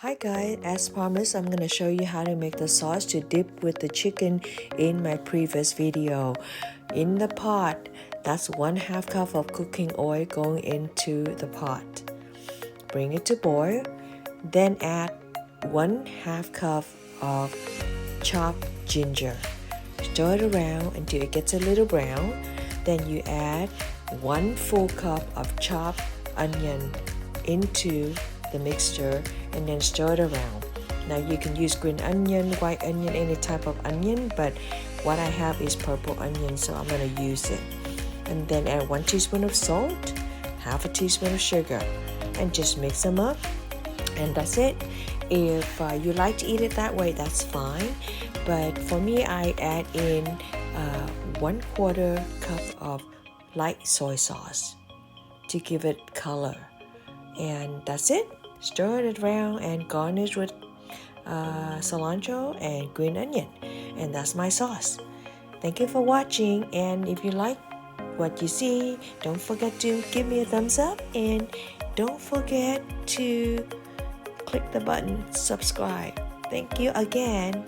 Hi guys, as promised, I'm gonna show you how to make the sauce to dip with the chicken in my previous video. In the pot, that's 1/2 cup of cooking oil going into the pot. Bring it to boil, then add 1/2 cup of chopped ginger. Stir it around until it gets a little brown. Then you add 1 full cup of chopped onion into the mixture and then stir it around. Now you can use green onion, white onion, any type of onion, but what I have is purple onion, so I'm going to use it. And then add 1 teaspoon of salt, 1/2 teaspoon of sugar, and just mix them up. And that's it. If you like to eat it that way, that's fine. But for me, I add in 1/4 cup of light soy sauce to give it color. And that's it. Stir it around and garnish with cilantro and green onion. And that's my sauce. Thank you for watching. And if you like what you see, don't forget to give me a thumbs up. And don't forget to click the button subscribe. Thank you again.